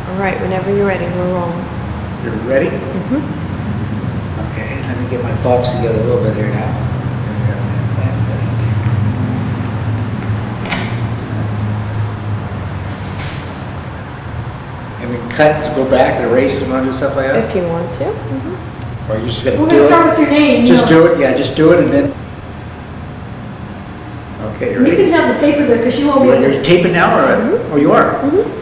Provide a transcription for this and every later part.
All right, whenever you're ready, we're rolling. You're ready? Mm-hmm. Okay, let me get my thoughts together a little bit here now. And we cut to go back and erase and want to do stuff like that? If you want to. Mm-hmm. Or you just gonna We're do going to it? start with your name. Just do it, yeah, just do it and then. Okay, you You ready? can have the paper there because you won't be able Are you to. taping now or? Mhm. Oh, you are? Mm-hmm.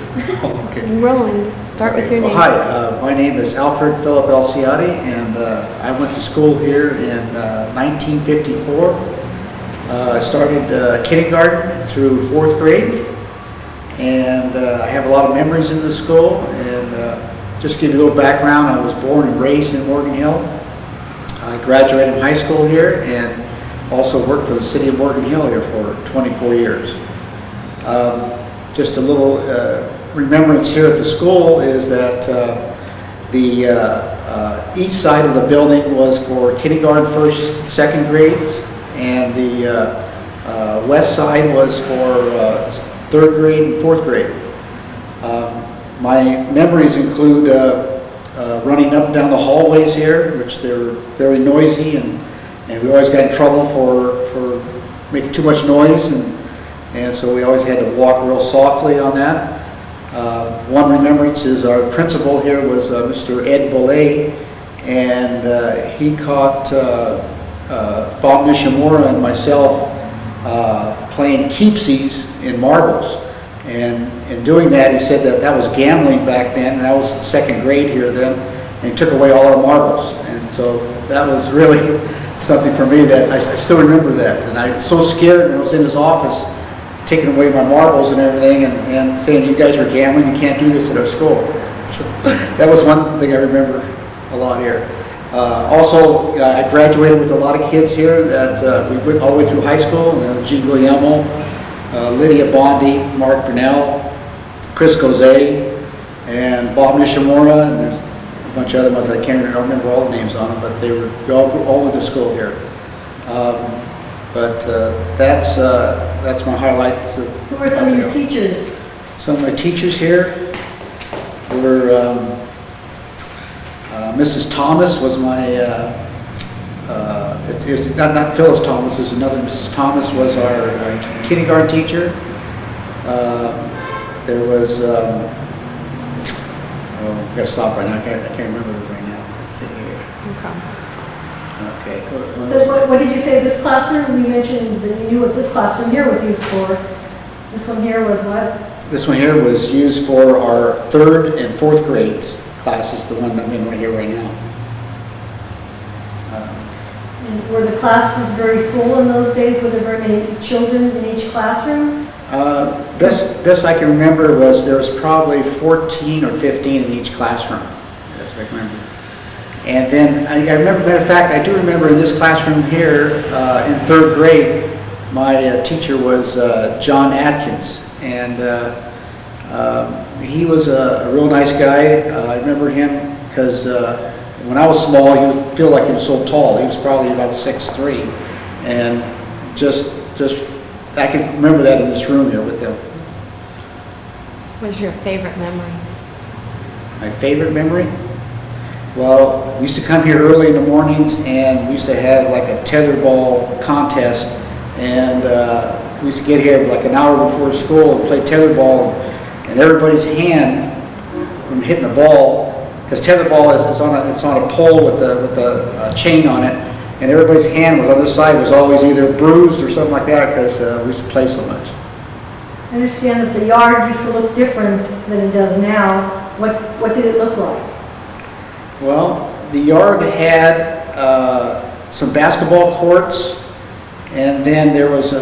Oh, okay. Rolling. Start with Okay, your name. well, hi, my name is Alfred Philip Elciotti, and I went to school here in 1954. I started kindergarten through 4th grade, and I have a lot of memories in the school. And just to give you a little background, I was born and raised in Morgan Hill. I graduated from high school here and also worked for the city of Morgan Hill here for 24 years. Just a little remembrance here at the school is that the east side of the building was for kindergarten, 1st, 2nd grades, and the west side was for 3rd grade and 4th grade. My memories include running up and down the hallways here, which they were very noisy, and we always got in trouble for making too much noise, and so we always had to walk real softly on that. One remembrance is our principal here was Mr. Ed Belay, and he caught Bob Nishimura and myself playing keepsies in marbles. And in doing that, he said that was gambling back then, and that was 2nd grade here then, and he took away all our marbles. And so that was really something for me that I still remember that. And I was so scared when I was in his office, taking away my marbles and everything, and saying, you guys are gambling, you can't do this at our school. So that was one thing I remember a lot here. Also, I graduated with a lot of kids here that we went all the way through high school. Jean Guillermo, Lydia Bondi, Mark Burnell, Chris Gozay, and Bob Nishimura, and there's a bunch of other ones that I can't remember all the names on them, but they all went to school here. But that's my highlights. Who are some of your teachers? Some of my teachers here were Mrs. Thomas was my, it's not Phyllis Thomas, there's another Mrs. Thomas was our kindergarten teacher. There was, I've got to stop right now, I can't remember it right now. Let's see here. Okay. So what did you say, this classroom? You mentioned that you knew what this classroom here was used for. This one here was what? This one here was used for our 3rd and 4th grades classes, the one that I'm in right here right now. And were the classes very full in those days? Were there very many children in each classroom? Best I can remember was there was probably 14 or 15 in each classroom. That's what I can remember. And then I remember, matter of fact, I do remember in this classroom here in 3rd grade, my teacher was John Atkins, and he was a real nice guy. I remember him because when I was small, he would feel like he was so tall. He was probably about 6'3", and just I can remember that in this room here with him. What's your favorite memory? My favorite memory? Well, we used to come here early in the mornings, and we used to have like a tetherball contest, and we used to get here like an hour before school and play tetherball, and everybody's hand from hitting the ball, because tetherball is on a pole with a chain on it, and everybody's hand was on this side was always either bruised or something like that because we used to play so much. I understand that the yard used to look different than it does now. What did it look like? Well, the yard had some basketball courts, and then there was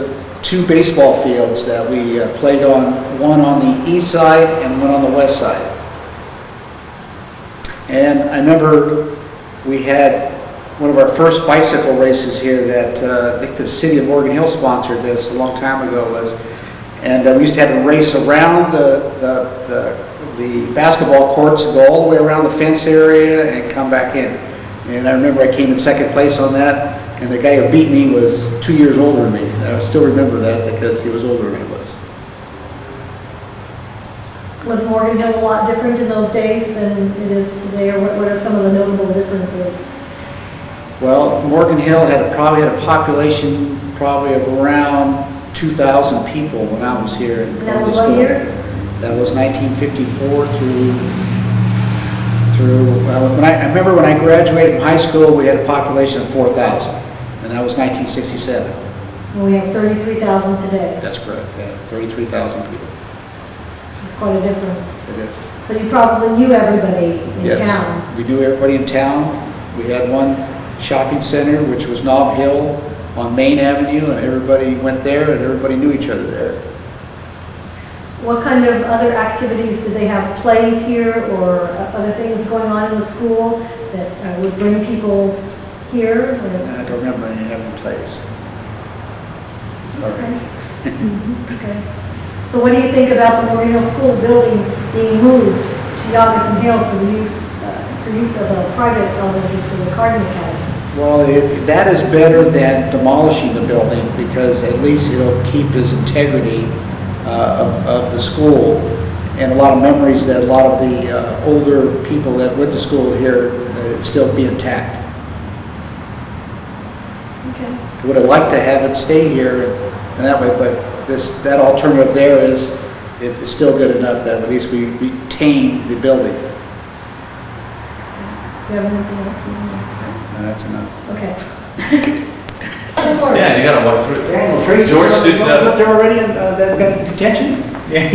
2 baseball fields that we played on, one on the east side and one on the west side. And I remember we had one of our first bicycle races here that I think the city of Morgan Hill sponsored this a long time ago and we used to have a race around the basketball courts, go all the way around the fence area and come back in. And I remember I came in 2nd place on that, and the guy who beat me was 2 years older than me. And I still remember that because he was older than I was. Was Morgan Hill a lot different in those days than it is today, or what are some of the notable differences? Well, Morgan Hill probably had a population probably of around 2,000 people when I was here in And that early was what school. year? That was 1954 when I remember when I graduated from high school, we had a population of 4,000, and that was 1967. And we have 33,000 today. That's correct, yeah, 33,000 people. It's quite a difference. It is. So you probably knew everybody in Yes, town. we knew everybody in town. We had one shopping center, which was Nob Hill on Main Avenue, and everybody went there, and everybody knew each other there. What kind of other activities, did they have plays here or other things going on in the school that would bring people here? I don't remember any having place. Okay. Okay. So what do you think about the Morgan Hill School building being moved to Yagus Hill for use as a private elementary school, the Cardinal Academy? Well, that is better than demolishing the building, because at least it'll keep its integrity of the school, and a lot of memories that a lot of the older people that went to school here still be intact. Okay. Would have liked to have it stay here and that way, but that alternative there is still good enough that at least we retain the building. Do you have anything else you want That's enough. to? Okay. Yeah, you gotta walk through it. Daniel, Tracy's George did up there already and that got detention? Yeah.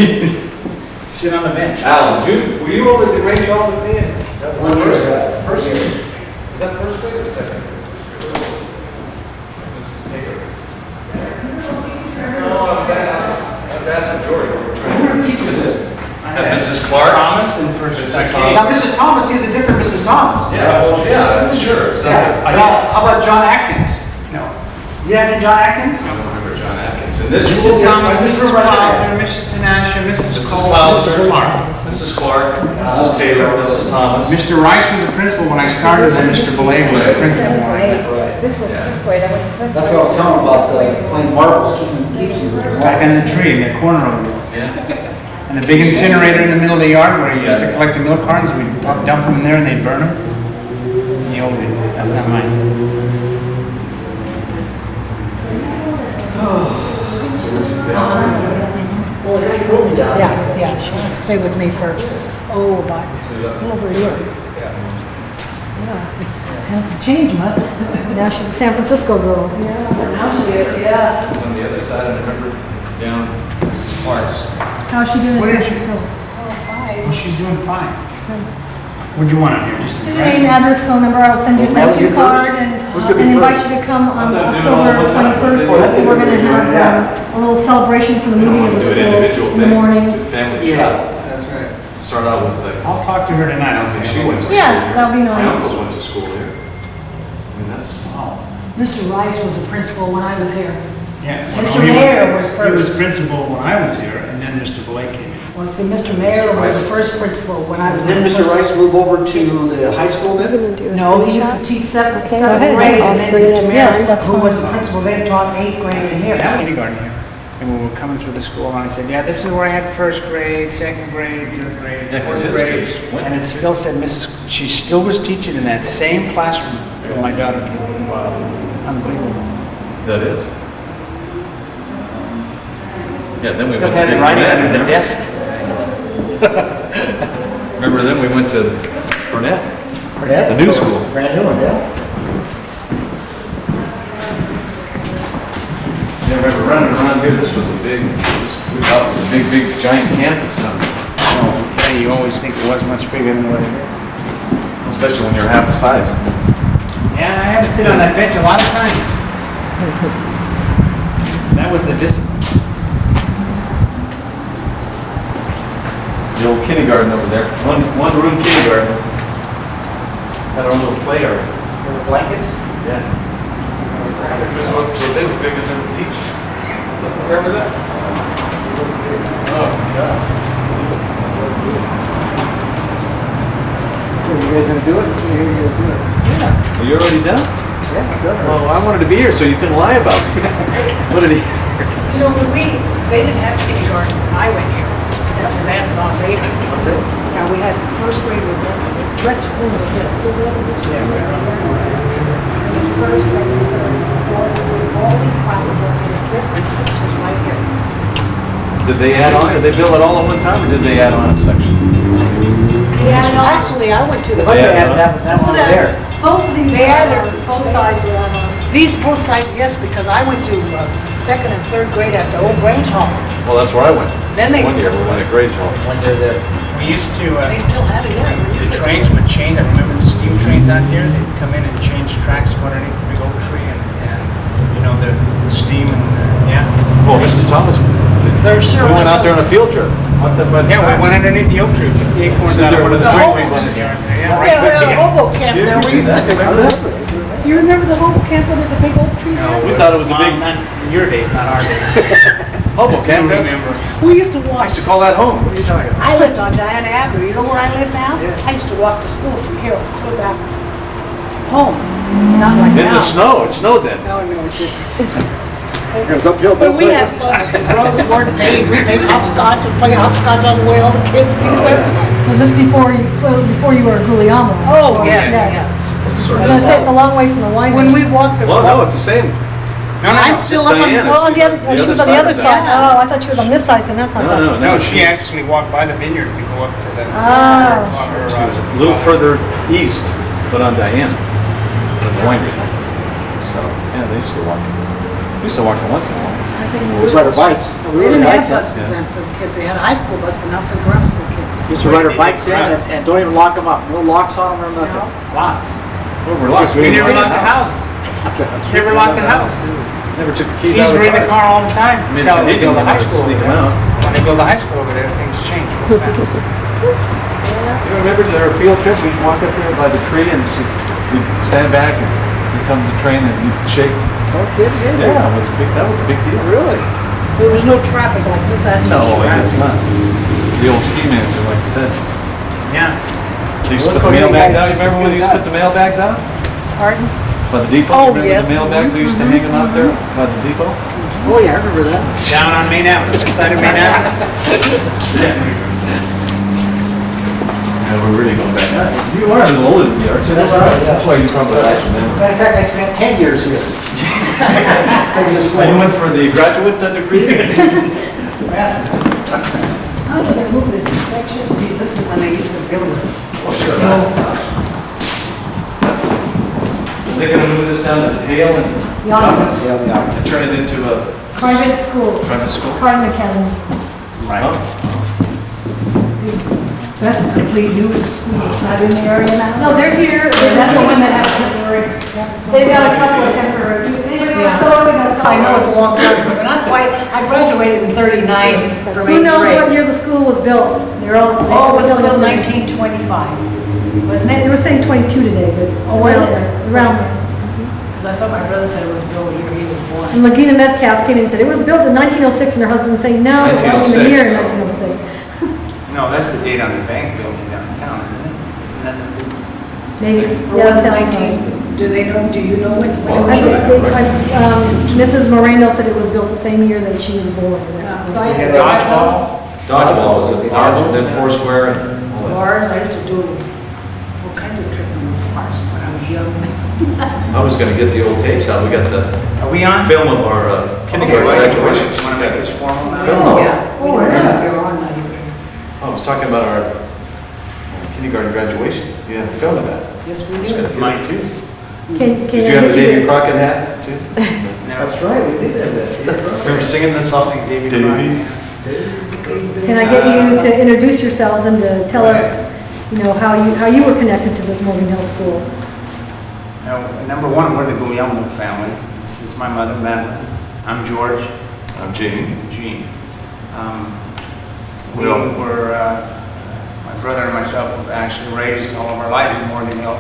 Sit on the bench. Alan, were you over at the Grange Hall with me? One year ago. First year? Is that first grade or second? Mrs. Taylor. No, I was asking George. Mrs. Clark? Thomas and first and second. Now, Mrs. Thomas is a different Mrs. Thomas. Yeah, well, yeah, sure. So- Yeah. Well, how about John Atkins? No. You have any John Atkins? I don't remember John Atkins. And this Mrs. was Thomas, this Mrs. room right Clauser, Mrs. Tanasha, Mrs. Mrs. Cole, Clauser. Mrs. Clark. Mrs. Clark, Mrs. Taylor, Mrs. Thomas. Mr. Rice was the principal when I started, and Mr. Belay was the principal. Right. This was fifth grade, I went to fifth. That's what I was telling him about, playing marbles, keeps you. Back in the tree, in the corner of the, Yeah. and the big incinerator in the middle of the yard where you used to collect the milk cartons, we'd dump them in there and they'd burn them. In the old days, that's not mine. Well, the guy drove me down. Yeah, she stayed with me for, about a little over a year. Yeah, it hasn't changed much. Now she's a San Francisco girl. Now she is, yeah. On the other side, I remember down Mrs. Clark's. How's she doing? What did you- Oh, fine. Well, she's doing fine. What'd you want on here, just Your a name, address? address, phone number, I'll send you a Well, thank you you card first. and Who's gonna be invite first? you to come on Let's not do it all October at one time. 21st. Oh, that'd be We're going to good. have Yeah. a little celebration for the movie of the Do an school individual in the thing. morning. Do family show. Yeah, that's right. Start out with like, I'll talk to her tonight, I'll I think see. she went to school Yes, here. that'd be My nice. uncles went to school here. I mean, that's, Oh, Mr. Rice was the principal when I was here. yeah. Mr. Well, he Mayor was He was first. principal when I was here, and then Mr. Belay came in. Well, see, Mr. Mayor was the first principal when I was Then here. Mr. Rice move over to the high school then? No, he used to teach seventh Okay, go ahead. grade, All and then three of Mr. them. Mayor, Yes, that's who fine. was the principal, then taught eighth grade in here. That kindergarten here. And we were coming through the school, and I said, yeah, this is where I had first grade, second grade, third grade, Yeah, 'cause fourth his grade. kids went- And it still said she still was teaching in that same classroom when my daughter came. wow, Unbelievable. that is. Yeah, then we Still went to. had it Big right Burnett, under the remember? desk. Remember then we went to Burnett, Burnett? the new school. Brand new one, yeah. I remember running around here, this was a big, we thought it was a big giant campus, Yeah, you always think it was much bigger than what it is. especially when you're half the size. Yeah, I had to sit on that bench a lot of times. That was the discipline. The old kindergarten over there, one room kindergarten. Had our own little play area. The blankets? Yeah. This was bigger than the teacher. Remember that? Oh, God. You guys gonna do it? See, here you guys do it. Yeah. Are you already done? Yeah, sure. Well, I wanted to be here so you couldn't lie about me. What did he? You know, they didn't have kindergarten when I went here. That was added on later. Was it? Now, we had, first grade was in, the rest of them was there, still there. And the first, second, third, fourth, all these classes were in it, and six was right here. Did they add on, did they build it all at one time, or did they add on a section? Yeah, no, actually, I went to the. Must have had that one there. Both of these They were added- add-ons, both sides were add-ons. These both sides, yes, because I went to second and third grade at the old Grange Hall. Well, that's where I went. Then they- One year, we went at Grange Hall. When they're there. We used to, They still had it there. the trains would change, I remember the steam trains out here, they'd come in and change tracks underneath the big oak tree and you know, the steam and, yeah. Oh, Mrs. Thomas, There sure we was. went out there on a field trip. Out there by the Yeah, we tracks. went underneath the oak tree, 58 corners out of one of the driveways in there. Yeah, right Yeah, back we had a together. hobo camp You there. didn't We do used that, to. remember that? Do you remember the hobo camp under the big oak tree No, there? We thought it was a big- Not your day, not our day. Hobo I camp, don't that's, remember. We used to I walk. used to call that home. What are you talking about? I lived on Diana Avenue. You know where I live now? Yeah. I used to walk to school from here, go back home. Not like In now. the snow, it snowed then. No, no, it didn't. It was uphill But both we had ways. fun. The roads weren't paved. We made hopscotch and play hopscotch all the way. All the kids, we knew everything. Was this before you were a Gulielmo? Oh, yes, yes. I was gonna say, it's a long way from the winery. When we walked the. Well, no, it's the same. No, no, I'm no. still just up on, Diana. Oh, on the other, The she other was on the side other of side. that. Oh, I thought she was on this side, and that's not that. No, No, she actually walked by the vineyard to go up to the. Oh. She was a little further east, but on Diana, than the winery. So, yeah, they used to walk. We used to walk it once in a while. I think We used to ride our bikes. We didn't have buses Yeah. then for the kids. They had a high school bus, but not for the grammar school kids. Used to ride our bikes in and don't even lock them up. No locks on them or nothing. Lots. Well, we're locked. We didn't never lock locked the house. Never locked the house. Never took the keys He's out of in the car all the time, I mean, until they they build a high didn't school. sneak over 'em there. out. When they build a high school over there, things change real fast. You remember our field trip, we'd walk up there by the tree and just, we'd stand back and here comes the train and you'd shake. No kidding, Yeah, it was a big, that was a big deal. Really? There was no traffic like this. No, it's not. The old ski manager, like I said, Yeah. they used to Let's put the go ahead, mailbags guys. out. You remember when they used to put the mailbags out? Pardon? By the depot? Oh, Remember yes. the mailbags, they used to hang them out there by the depot? Oh, yeah, I remember that. Down on Main Avenue, the side of Main Avenue. Yeah, we're really going back. You are a little older than me, aren't you? That's right, yeah. That's why you probably remember. Matter of fact, I spent 10 years here. And you went for the graduate degree? How do they move this in sections? See, this is when they used to build it. Oh, sure. They're gonna move this down to the tail and Yonkers. Yeah, yeah. and turn it into a Private school, private school? Cardinal Academy. Right. That's a complete new school. It's not in the area now. No, they're here, that's the one that has temporary. They've got a couple of temporary. Anybody want someone? We got a couple. I know it's a long time ago, but not quite. I graduated in 39 from Who 8th knows what grade. year the school was built? They're all. Oh, it was built 1925, wasn't They it? were saying 22 today, but. Oh, was around it? there, Around there. Because I thought my brother said it was built the year he was born. And Lagina Metcalf came in and said, it was built in 1906, and her husband was saying, no, it wasn't even the year in 1906. No, that's the date on the bank building downtown, isn't it? Isn't that the big? Maybe. Or Yeah, was it that sounds 19, do they know, do you know when it right. was I built? think Mrs. Moreno said it was built the same year that she was born. Right. Dodgeball? Dodgeball was it, dodge, then Foursquare and all that. Bars, I used to do all kinds of tricks on the bars when I was young. I was gonna get the old tapes out, we got the Are we on? film of our kindergarten graduation. Want to make this formal now? Film. Yeah. Oh, We don't yeah. have your on now, you I was talking about our kindergarten graduation. You had a film of that. Yes, we It's gonna do. be- Mine too. Did you have the Davy Crockett hat too? That's right, we did have that. Remember singing that song, like Davy Davy. Crockett? Can I get you to introduce yourselves and to tell us, you know, how you were connected to the Morgan Hill School? Now, number one, we're the Guglielmo family. This is my mother, Madeline. I'm George. I'm Gene. Gene. We We all- were, my brother and myself were actually raised all of our lives in Morgan Hill.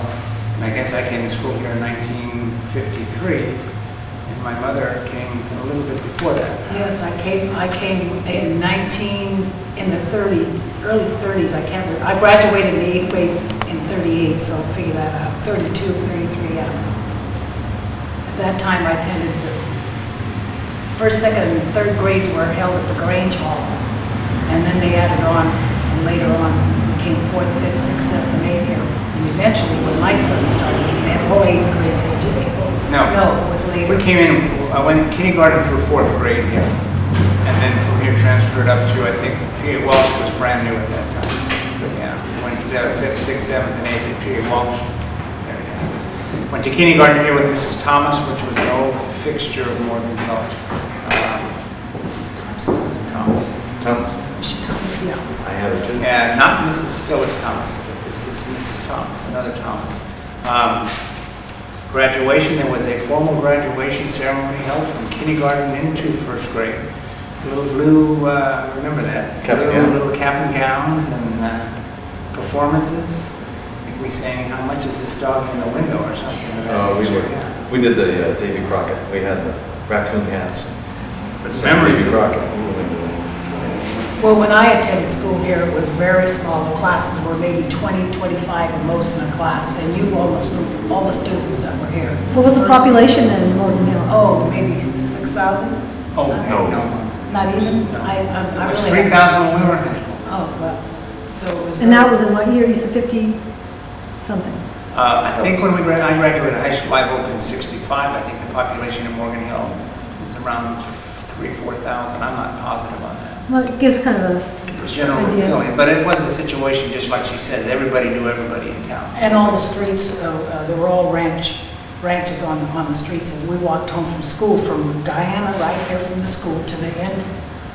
And I guess I came to school here in 1953, and my mother came a little bit before that. Yes, I came in in the early 30s, I can't remember. I graduated in the 8th grade in 38, so figure that out, 32, 33, yeah. At that time, I attended the first, second, and third grades were held at the Grange Hall. And then they added on, and later on, became 4th, 5th, 6th, 7th, and 8th here. And eventually, when my son started, they had whole 8th grades here, did they? No. No, it was later. We came in, I went kindergarten through 4th grade here. And then from here transferred up to, I think, P.A. Walsh was brand new at that time. Yeah, went to 5th, 6th, 7th, and 8th at P.A. Walsh. There you go. Went to kindergarten here with Mrs. Thomas, which was an old fixture of Morgan Hill. Mrs. Thompson. Thomas. Thomas. She Thomas, yeah. I have it too. Yeah, not Mrs. Phyllis Thomas, but this is Mrs. Thomas, another Thomas. Graduation, there was a formal graduation ceremony held from kindergarten into 1st grade. Little blue, remember that? Cap and Blue gown. little cap and gowns and performances. I think we sang "How Much Is This Dog in the Window" or something. of that Oh, nature, yeah. we did the Davy Crockett. We had the raccoon hats. But So memories Davy of Crockett. Well, when I attended school here, it was very small. The classes were maybe 20, 25 at most in a class, and you almost knew all the students that were here. What was the population then in Morgan Hill? Oh, maybe 6,000? Oh, No. no. Not even? No. I It was really- 3,000 when we were in high school. Oh, well, so it was. And that very- was in what year? You said 50 something? I think when I graduated high school, I woke in 65. I think the population in Morgan Hill was around 3,000 or 4,000. I'm not positive on that. Well, it gives kind of a, It was general Idea. feeling, but it was a situation just like she says, everybody knew everybody in town. And all the streets, there were all ranches on the streets. As we walked home from school, from Diana, right here from the school to the end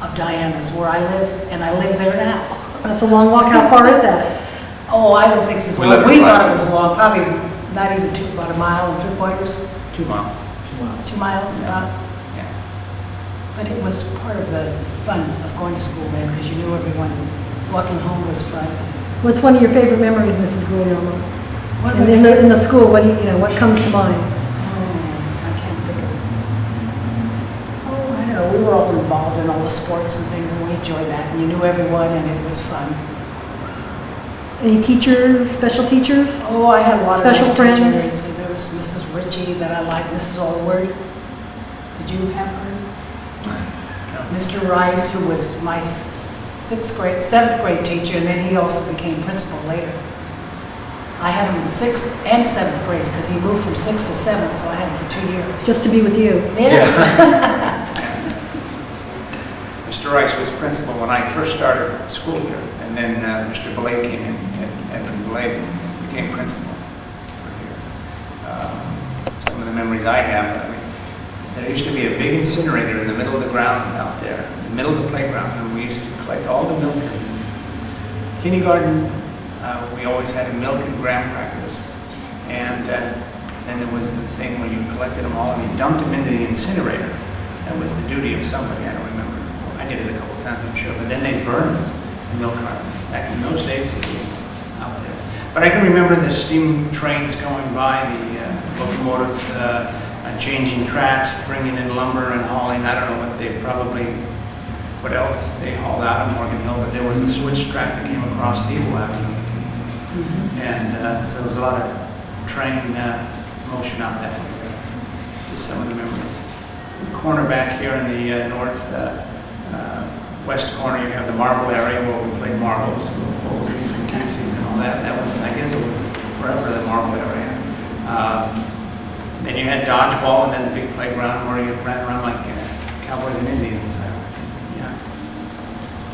of Diana's where I live, and I live there now. that's a long walk. How far is that? Oh, I don't think it's as We let long. her We drive. thought it was long, probably not even about a mile and 3/4. 2 miles. 2 miles, Yeah. but it was part of the fun of going to school then, because you knew everyone. Walking home was fun. What's one of your favorite memories, Mrs. Guglielmo? What In, was- in the school, what do you know, what comes to mind? I can't think of it. Oh, I don't know, we were all involved in all the sports and things, and we enjoyed that, and you knew everyone, and it was fun. Any teachers, special teachers? Oh, I had a lot of Special nice friends? teachers. There was Mrs. Ritchie that I liked, Mrs. Allward. Did you have her? Mr. Rice, who was my 7th grade teacher, and then he also became principal later. I had him in 6th and 7th grades, because he moved from 6th to 7th, so I had him for 2 years. Just to be with you? Yes. Mr. Rice was principal when I first started school here, and then Mr. Belay came in, and Edmund Belay became principal for here. Some of the memories I have, I mean, there used to be a big incinerator in the middle of the ground out there, in the middle of the playground, and we used to collect all the milk. Kindergarten, we always had milk and graham crackers, and then there was the thing where you collected them all and you dumped them into the incinerator. That was the duty of somebody, I don't remember. I did it a couple times, I'm sure, but then they burned the milk cartons. Back in those days, it was out there. But I can remember the steam trains going by, the locomotives, changing tracks, bringing in lumber and hauling. I don't know what else they hauled out of Morgan Hill, but there was a switch track that came across Depot Avenue. And so there was a lot of train motion out that way. Just some of the memories. The corner back here in the west corner, you have the marble area where we played marbles, Olsies and Cubesies and all that. That was, I guess it was forever the marble area. Then you had dodgeball and then the big playground where you ran around like cowboys and Indians. Yeah.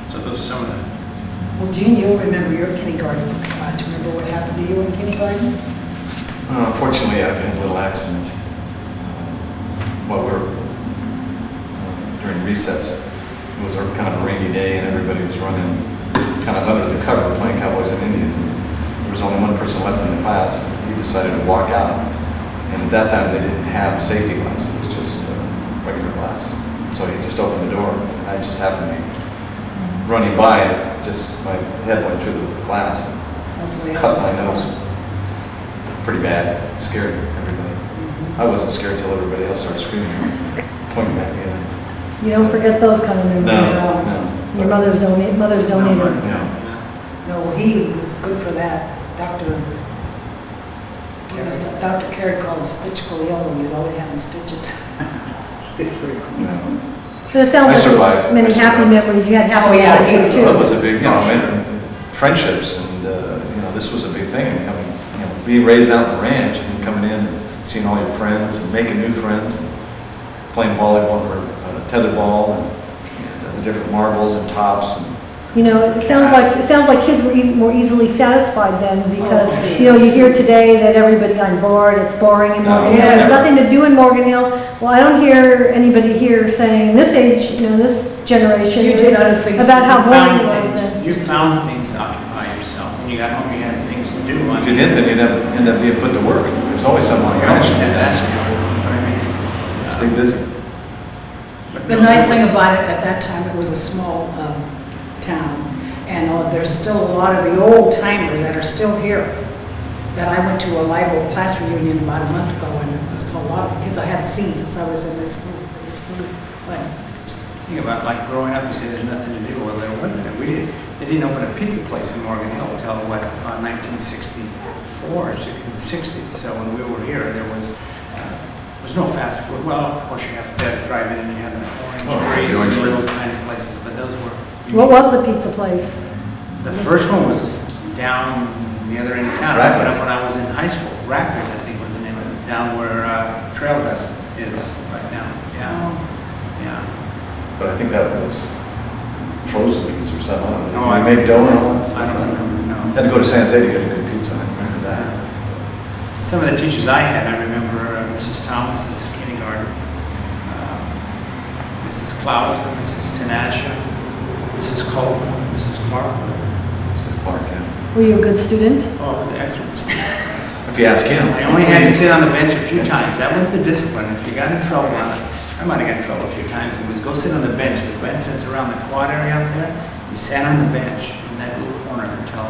So those are some of the. Well, Jean, you'll remember your kindergarten class. Do you remember what happened to you in kindergarten? Unfortunately, I had a little accident while we were during recess. It was kind of a rainy day and everybody was running kind of under the cover playing cowboys and Indians. And there was only one person left in the class. He decided to walk out. And at that time, they didn't have safety glass. It was just regular glass. So he just opened the door. I just happened to be running by, and my head went through the glass and That's where cut else my nose. Pretty bad. It scared everybody. I wasn't scared till everybody else started screaming, pointing back in. You don't forget those kind of memories. No. Your mothers don't either. No. No, he was good for that. Dr. Carrot called him Stitch Galileo. He's always having stitches. No. But it sounds I like survived. many I happy survived. memories, you had happy Oh, yeah, memories too. Well, it was a big, friendships, and, this was a big thing, coming, being raised out on the ranch, and coming in, and seeing all your friends, and making new friends, and playing volleyball, or tetherball, and the different marbles and tops, and It sounds like kids were more easily satisfied then because, Oh, you hear today that everybody, I'm bored, it's boring in Morgan Hill. There's Yes. nothing to do in Morgan Hill. Well, I don't hear anybody here saying, in this age, this generation. You did other things About too. how You boring found it was things, then. you found things to occupy yourself. When you got home, you had things to do. if you didn't, then you'd end up being put to work. There's always something on You your always ranch. had that. Stay busy. The nice thing about it, at that time, it was a small town, and there's still a lot of the old timers that are still here, that I went to a live old class reunion about a month ago, and so a lot of kids I hadn't seen since I was in this school. It was really fun. Think about like growing up, you say there's nothing to do. Well, there wasn't. They didn't open a pizza place in Morgan Hill until 1964 or 60. So when we were here, there was no fast food. Well, of course you have to drive in and you have the orange the orange and little trees. tiny places, but those were. What was the pizza place? The first one was down the other end of town. Rapids. When I was in high school. Rapids, I think was the name of it. Down where Trail Dust is right now. Yeah. Yeah. But I think that was frozen pizza or something. Oh, I made dough and all that I stuff. don't remember, no. Had to go to San Jose to get a good pizza. I remember that. Some of the teachers I had, I remember Mrs. Thomas's kindergarten, Mrs. Klauser, Mrs. Tanasha, Mrs. Cole, Mrs. Clark. Mrs. Clark, yeah. Were you a good student? Oh, it was excellent. If you ask him. I only had to sit on the bench a few times. That was the discipline. If you got in trouble, I might have got in trouble a few times. It was go sit on the bench. The bench sits around the quad area out there. You sat on the bench in that little corner until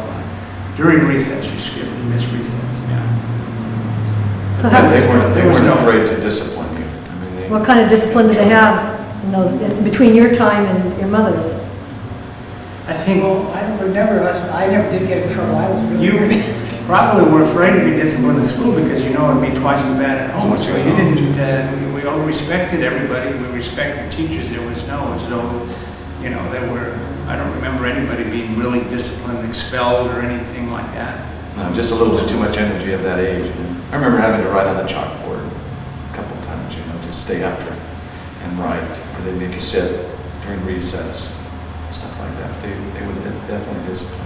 during recess. You skipped, you missed recess. Yeah. So Yeah, how, they weren't There was no- afraid to discipline you. I mean, they. what kind of discipline did they have between your time and your mother's? I think Well, I don't remember, I never did get in trouble, I was really you good. probably were afraid to be disciplined in school because you know it'd be twice as bad at home. So you didn't. We all respected everybody. We respected teachers. There was no as though, there were. I don't remember anybody being really disciplined, expelled, or anything like that. No, just a little bit too much energy at that age. I remember having to write on the chalkboard a couple of times, just stay after and write, or they'd make you sit during recess, stuff like that. They would definitely discipline.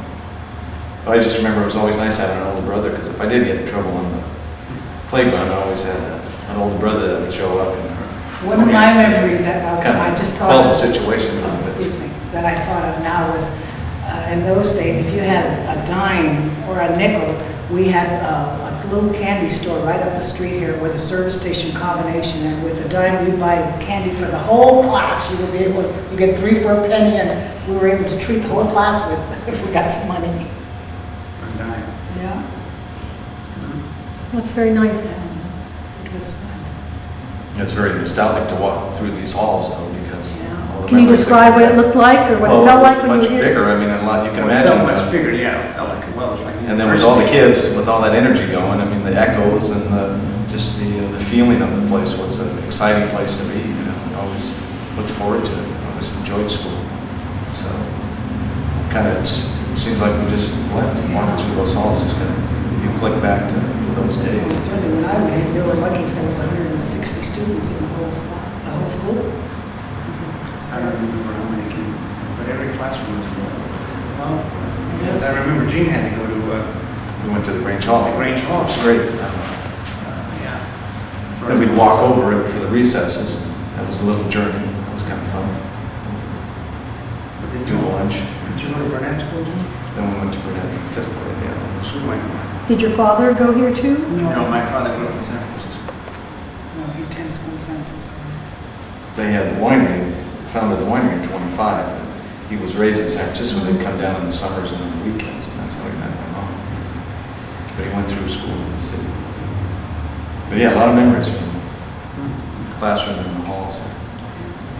But I just remember it was always nice having an older brother, because if I did get in trouble on the playground, I always had an older brother that would show up and One of my memories that kind I of just quell thought the of, situation a little bit. excuse me, that I thought of now was, in those days, if you had a dime or a nickel, we had a little candy store right up the street here with a service station combination, and with a dime you'd buy candy for the whole class. You would be able to, you get 3 for a penny, and we were able to treat the whole class with if we got some money. Yeah. That's very nice. It was fun. It's very nostalgic to walk through these halls, though, because. Yeah. all the Can you memories that describe come what it back. looked like or what it Well, felt like when you much were here? bigger, I mean, a lot, you can It imagine. felt much bigger. Yeah, it felt like it was. And then with all the kids, with all that energy going, I mean, the echoes and just the feeling of the place was an exciting place to be. I always looked forward to it. I always enjoyed school. So, kind of, it seems like we just left and walked through those halls, just kind of, you click back to those Well, days. certainly when I went in, they were lucky if there was 160 students in the whole school. I don't remember how many came, but every classroom was full. Well, Yes. I remember Gene had to go to We went to the Grange Hall. Grange Hall. It was great. yeah. And we'd walk over it for the recesses. That was a little journey. It was kind of fun. But did Do you, lunch. did you go to Burnett School, Gene? Then we went to Burnett for 5th grade. Yeah, that was School went. Did your father go here too? No, my father grew up in San Francisco. No, he attends school in San Francisco. They had the winery, founded the winery in 25. He was raised in San Francisco. They'd come down in the summers and on the weekends, and that's how he met my mom. But he went through school in the city. But yeah, a lot of memories from the classroom and the halls.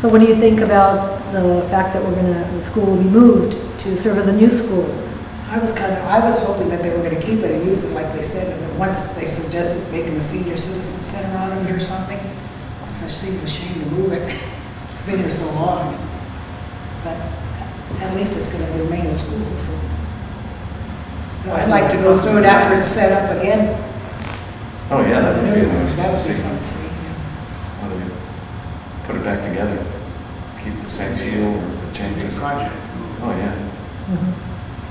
So what do you think about the fact that the school will be moved to serve as a new school? I was hoping that they were going to keep it and use it like they said, and then once they suggested making a senior citizen center on it or something, it seemed a shame to move it. So been here so long. But at least it's going to remain a school, so. I'd like to go through it after it's set up again. Oh, yeah, that would be That nice would to be see. fun to see. How do we put it back together? Keep the same feel or Big changes? project, Oh, yeah.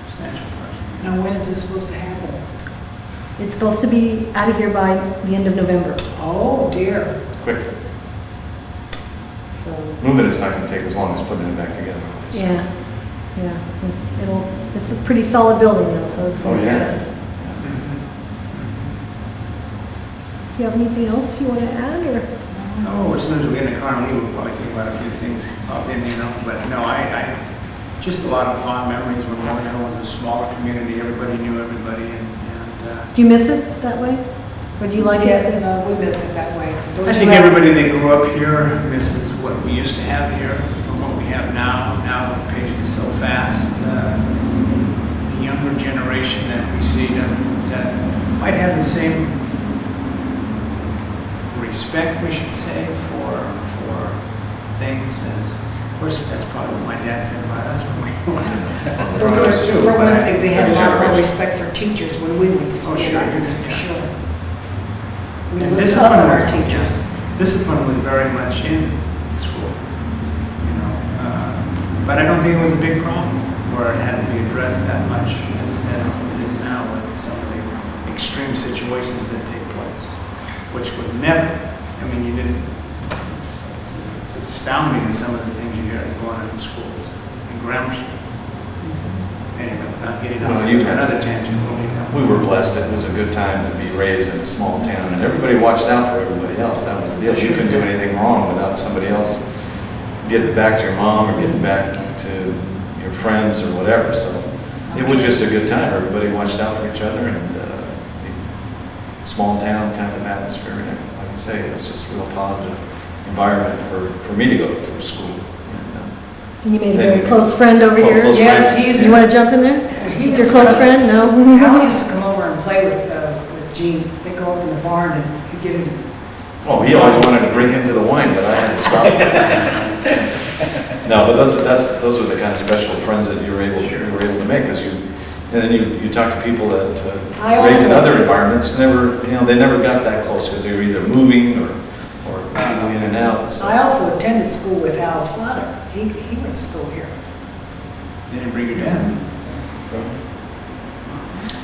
substantial project. Now, when is this supposed to happen? It's supposed to be out of here by the end of November, Oh, dear. Quick. so, Moving it's not going to take as long as putting it back together. yeah, yeah. It's a pretty solid building though, so it's. Oh, yeah. Yes. Do you have anything else you want to add, or? Oh, as soon as we get in the car and leave, we'll probably think about a few things off in, but no, just a lot of fond memories when Morgan Hill was a smaller community, everybody knew everybody, and Do you miss it that way? Or do you like Yeah, it? no, we miss it that way. Don't I you think like- everybody that grew up here misses what we used to have here from what we have now. Now the pace is so fast. The younger generation that we see might have the same respect, we should say, for things as, of course, that's probably what my dad said about us when we were. For one thing, they had a lot more respect for teachers when we went to school. sure, That was for yeah. sure. We And looked discipline up to our was- teachers. Discipline was very much in school, but I don't think it was a big problem where it had to be addressed that much as it is now with some of the extreme situations that take place, which would never, I mean, you didn't, it's astounding in some of the things you hear going on in schools, in grammar schools. Anyway, not getting Well, on you- another tangent. we'll leave that. We were blessed. It was a good time to be raised in a small town, and everybody watched out for everybody else. That was the deal. You couldn't do anything wrong without somebody else getting back to your mom or getting back to your friends or whatever. So it was just a good time. Everybody watched out for each other, and the small town type of atmosphere. And like I say, it was just a real positive environment for me to go through school. And you made a very close friend over here? Close Yes, friends. he used Do to. you want to jump in there? He Your used to close come- friend? No? Al used to come over and play with Gene. They'd go up in the barn and he'd get him. Oh, he always wanted to break into the wine, but I had to stop him. No, but those were the kind of special friends that you were able to make, because and then you talk to people that I raised in also- other environments, they never got that close, because they were either moving or people in and out. So. I also attended school with Al's father. He went to school here. They didn't bring you down.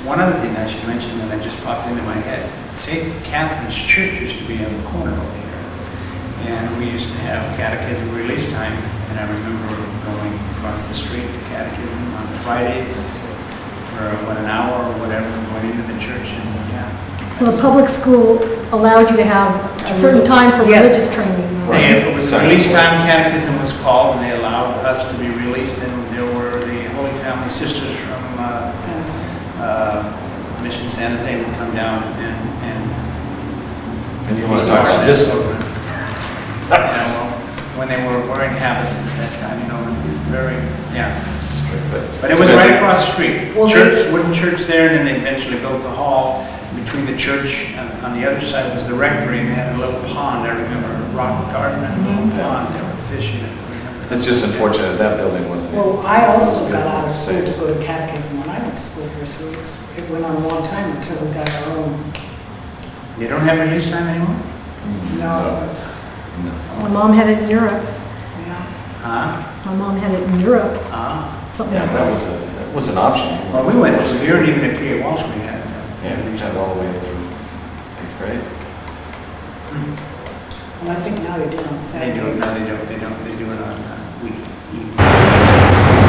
One other thing I should mention that I just popped into my head, St. Catherine's Church used to be on the corner over here. And we used to have catechism release time, and I remember going across the street to catechism on Fridays for an hour or whatever, going into the church and, yeah. So the public school allowed you to have a certain time for Yes. religious training? It was release time catechism was called, and they allowed us to be released, and there were the Holy Family Sisters from Mission San Jose would come down And you want to talk about discipline? Yeah, well, when they were wearing habits at that time, very, yeah. But it was right across the street. Well, Church, wooden church there, and then they eventually built the hall. Between the church and on the other side was the rectory, and they had a little pond, I remember, a rock garden and a little pond, they were fishing. It's just unfortunate that building wasn't. Well, I also got out of school to go to catechism when I went to school here, so it went on a long time until we got our own. They don't have release time anymore? No. My mom had it in Europe. Yeah. Huh? My mom had it in Europe, something Yeah, like that that. was an option. Well, we went through here, and even at P.A. Walsh, we had. Yeah, we had all the way through 8th grade. Well, I think now they do it on They Saturdays. do it, no, they don't, they do it on week evenings.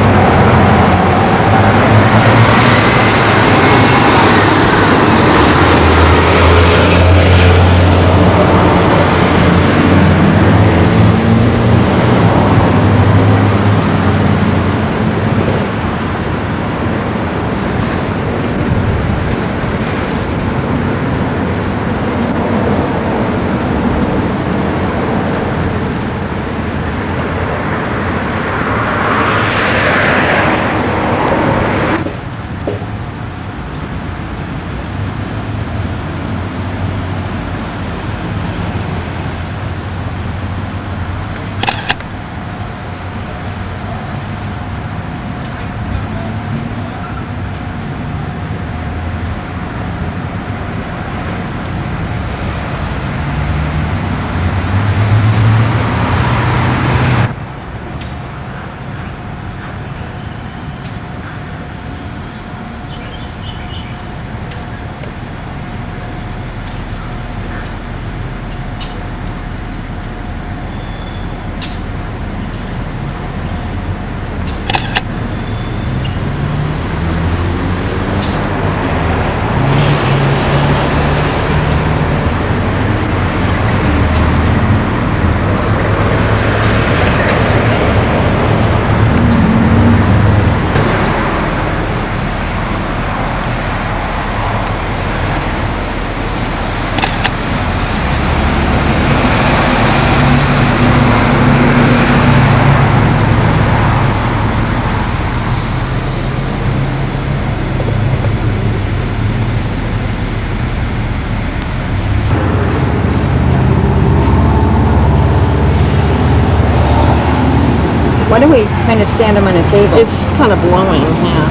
Why don't we kind of stand them on a table? It's kind of blowing, yeah.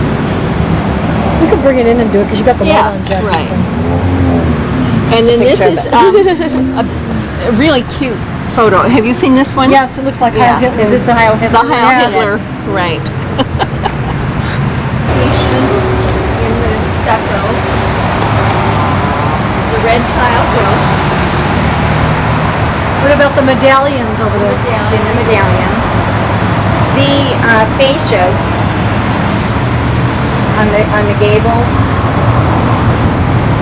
We could bring it in and do it, because you got the light Yeah, on, Jackie. right. so- And then this Picture of is a really cute photo. Have you seen this one? Yes, it looks like Yeah. Heil Hitler. Is this the Heil Hitler? The Heil Yeah. Hitler, right. In the stucco, the red tile roof. What about the medallions over there? In the medallions. The fascias on the gables,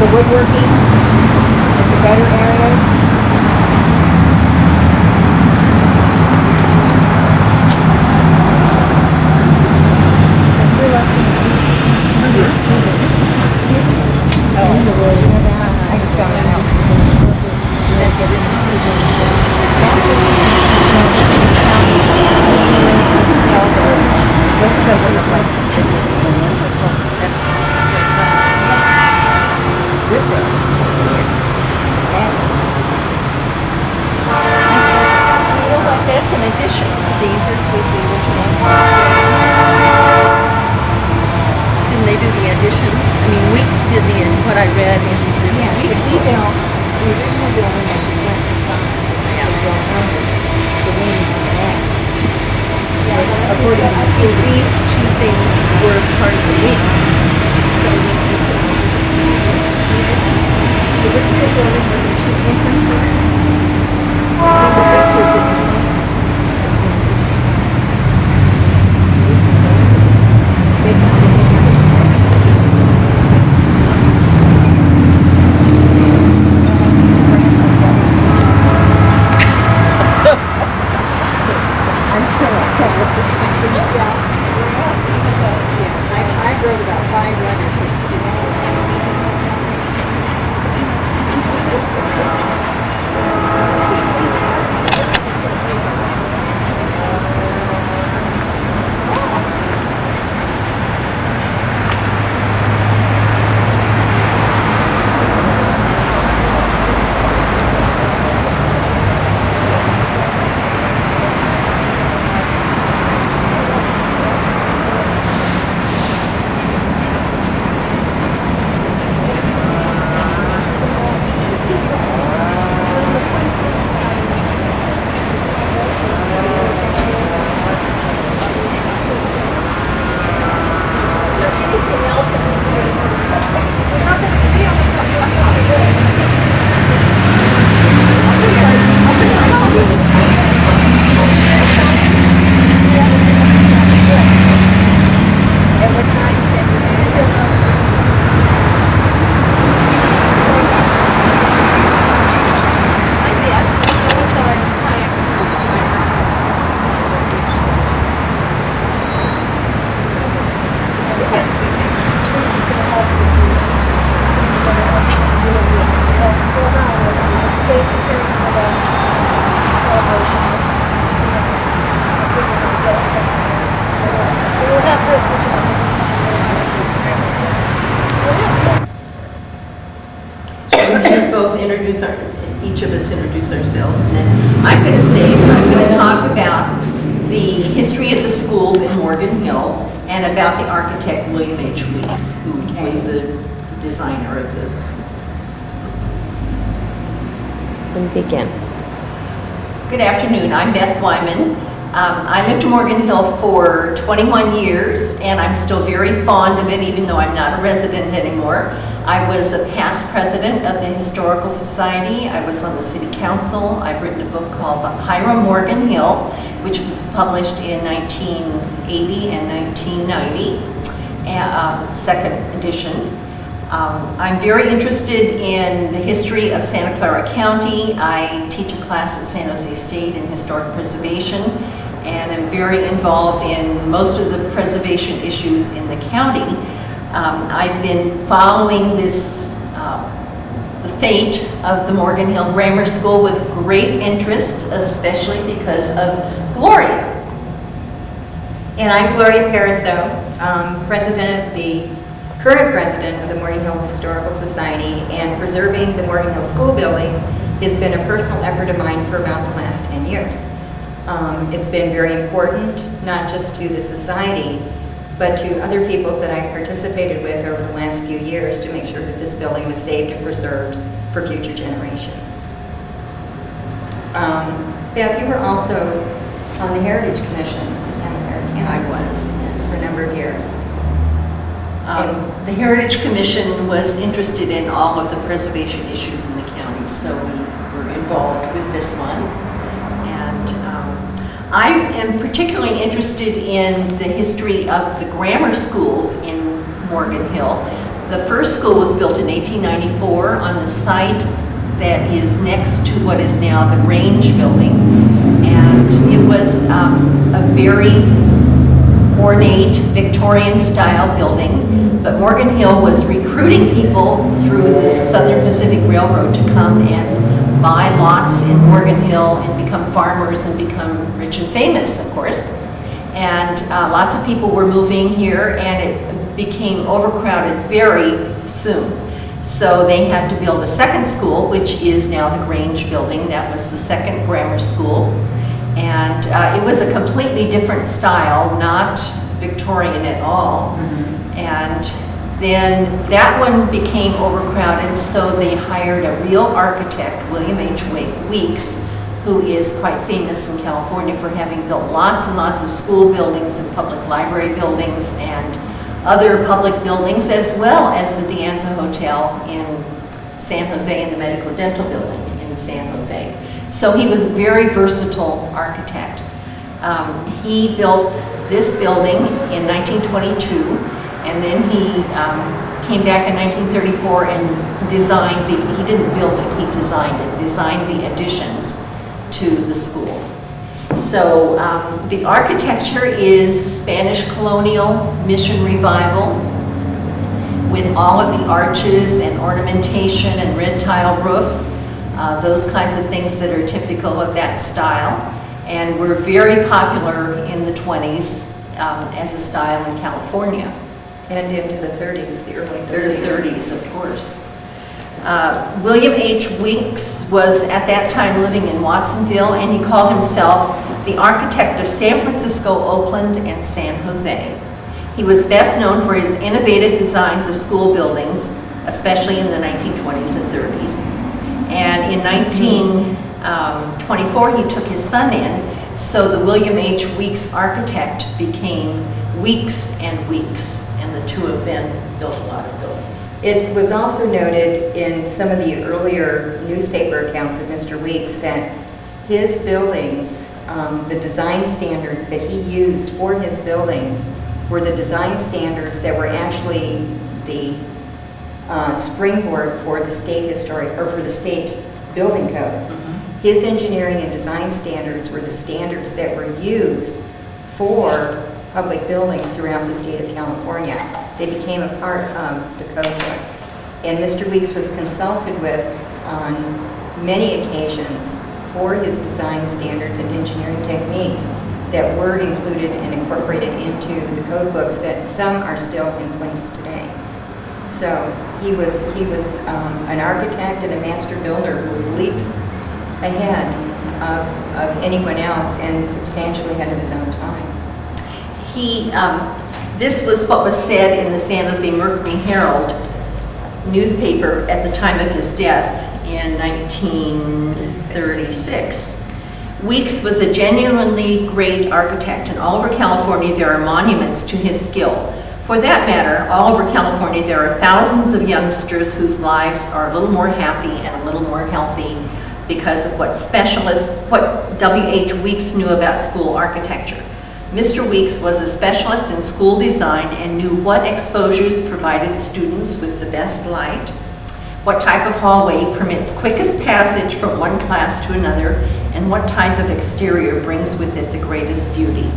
the woodworking, at the gutter areas. I just found that out. Is that the original? This doesn't look like That's this is. you know what? That's an addition. See, this was the original. Didn't they do the additions? I mean, Weeks did what I read in this Yes, Weeks we book. built, the original building is the front facade. Yeah. We built houses, the wings and the back. Yes, according to I think these two things were part of the Weeks. The original building with the two entrances. See what this here is the same. I'm still upset with the I wrote about 5 letters to the city. Each of us introduce ourselves, and then I'm going to say, I'm going to talk about the history of the schools in Morgan Hill and about the architect William H. Weeks, who was the designer of those. And begin. Good afternoon, I'm Beth Wyman. I lived in Morgan Hill for 21 years, and I'm still very fond of it, even though I'm not a resident anymore. I was a past president of the Historical Society. I was on the city council. I've written a book called Hiram Morgan Hill, which was published in 1980 and 1990, second edition. I'm very interested in the history of Santa Clara County. I teach a class at San Jose State in historic preservation, and I'm very involved in most of the preservation issues in the county. I've been following this, the fate of the Morgan Hill Grammar School with great interest, especially because of Gloria. And I'm Gloria Pariseau, current president of the Morgan Hill Historical Society, and preserving the Morgan Hill School building has been a personal effort of mine for about the last 10 years. It's been very important, not just to the society, but to other peoples that I've participated with over the last few years to make sure that this building was saved and preserved for future generations. Beth, you were also on the Heritage Commission for Santa Clara County. I was, yes. For a number of years. The Heritage Commission was interested in all of the preservation issues in the county, so we were involved with this one. And I am particularly interested in the history of the grammar schools in Morgan Hill. The first school was built in 1894 on the site that is next to what is now the Grange building. And it was a very ornate Victorian-style building, but Morgan Hill was recruiting people through the Southern Pacific Railroad to come and buy lots in Morgan Hill and become farmers and become rich and famous, of course. And lots of people were moving here, and it became overcrowded very soon. So they had to build a second school, which is now the Grange building. That was the second grammar school. And it was a completely different style, not Victorian at all. And then that one became overcrowded, so they hired a real architect, William H. Weeks, who is quite famous in California for having built lots and lots of school buildings and public library buildings and other public buildings, as well as the De Anza Hotel in San Jose and the Medical Dental Building in San Jose. So he was a very versatile architect. He built this building in 1922, and then he came back in 1934 and designed he didn't build it, he designed the additions to the school. So the architecture is Spanish colonial mission revival with all of the arches and ornamentation and red tile roof, those kinds of things that are typical of that style, and were very popular in the 20s as a style in California. And into the 30s, the early 30s. The 30s, of course. William H. Weeks was at that time living in Watsonville, and he called himself the architect of San Francisco, Oakland, and San Jose. He was best known for his innovative designs of school buildings, especially in the 1920s and 30s. And in 1924, he took his son in, so the William H. Weeks architect became Weeks and Weeks, and the two of them built a lot of buildings. It was also noted in some of the earlier newspaper accounts of Mr. Weeks that his buildings, the design standards that he used for his buildings were the design standards that were actually the springboard for the state for the state building codes. His engineering and design standards were the standards that were used for public buildings throughout the state of California. They became a part of the code book. And Mr. Weeks was consulted with on many occasions for his design standards and engineering techniques that were included and incorporated into the code books that some are still in place today. So he was an architect and a master builder who was leaps ahead of anyone else and substantially ahead of his own time. This was what was said in the San Jose Mercury Herald newspaper at the time of his death in 1936. Weeks was a genuinely great architect, and all over California there are monuments to his skill. For that matter, all over California there are thousands of youngsters whose lives are a little more happy and a little more healthy because of what W.H. Weeks knew about school architecture. Mr. Weeks was a specialist in school design and knew what exposures provided students with the best light, what type of hallway permits quickest passage from one class to another, and what type of exterior brings with it the greatest beauty.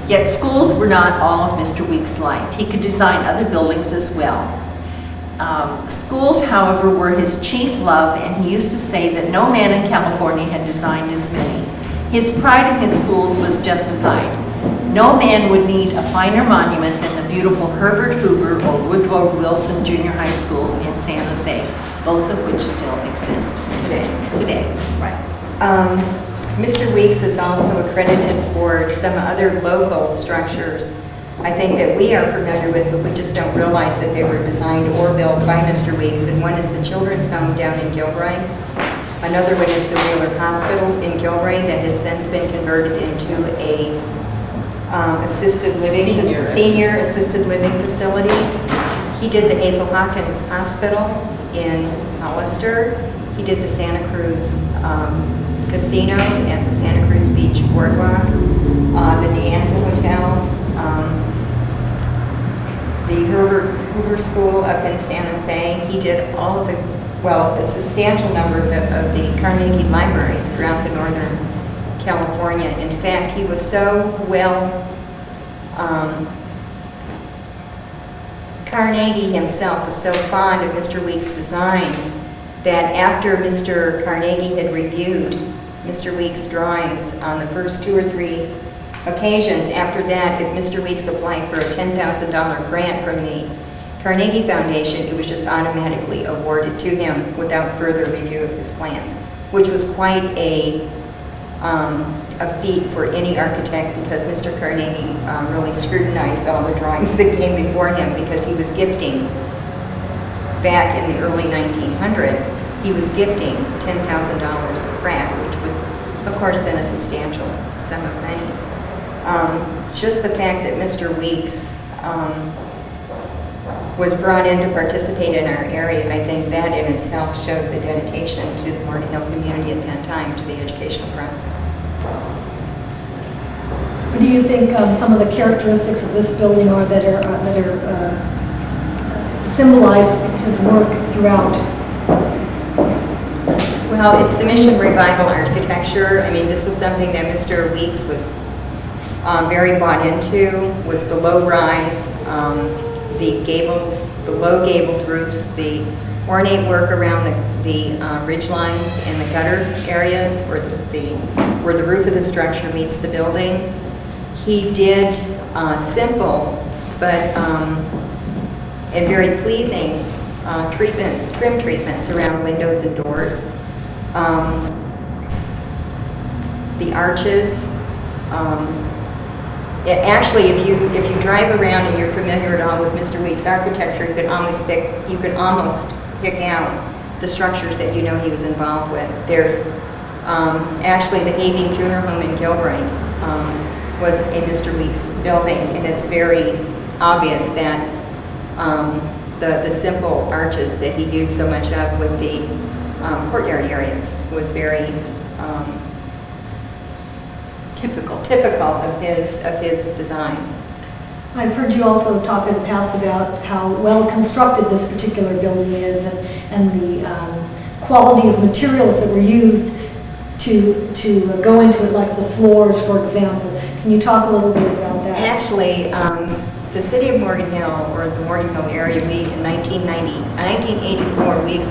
Yet schools were not all of Mr. Weeks' life. He could design other buildings as well. Schools, however, were his chief love, and he used to say that no man in California had designed as many. His pride in his schools was justified. No man would need a finer monument than the beautiful Herbert Hoover or Woodrow Wilson Junior High Schools in San Jose, both of which still exist today. Right. Mr. Weeks is also accredited for some other local structures, I think that we are familiar with, but we just don't realize that they were designed or built by Mr. Weeks. And one is the Children's Home down in Gilroy. Another one is the Wheeler Hospital in Gilroy that has since been converted into a assisted living, senior assisted living facility. He did the Hazel Hawkins Hospital in Hollister. He did the Santa Cruz Casino at the Santa Cruz Beach Boardwalk, the De Anza Hotel, the Hoover School up in San Jose. He did all of the, well, a substantial number of the Carnegie libraries throughout the Northern California. In fact, he was so well, Carnegie himself was so fond of Mr. Weeks' design that after Mr. Carnegie had reviewed Mr. Weeks' drawings on the first 2 or 3 occasions, after that, if Mr. Weeks applied for a $10,000 grant from the Carnegie Foundation, it was just automatically awarded to him without further review of his plans, which was quite a feat for any architect, because Mr. Carnegie really scrutinized all the drawings that came before him, because he was gifting, back in the early 1900s, he was gifting $10,000 a crack, which was, of course, then a substantial sum of money. Just the fact that Mr. Weeks was brought in to participate in our area, I think that in itself showed the dedication to the Morgan Hill community at that time to the educational process. What do you think some of the characteristics of this building are that are symbolize his work throughout? Well, it's the Mission Revival architecture. I mean, this was something that Mr. Weeks was very bought into, was the low rise, the low gabled roofs, the ornate work around the ridge lines and the gutter areas where the roof of the structure meets the building. He did simple but and very pleasing trim treatments around windows and doors. The arches. Actually, if you drive around and you're familiar at all with Mr. Weeks' architecture, you could almost pick out the structures that you know he was involved with. There's actually the Having Funeral Home in Gilroy was a Mr. Weeks building, and it's very obvious that the simple arches that he used so much of with the courtyard areas was very typical of his design. I've heard you also talk in the past about how well constructed this particular building is, and the quality of materials that were used to go into it, like the floors, for example. Can you talk a little bit about that? Actually, the city of Morgan Hill, or the Morgan Hill area, we in 1984, we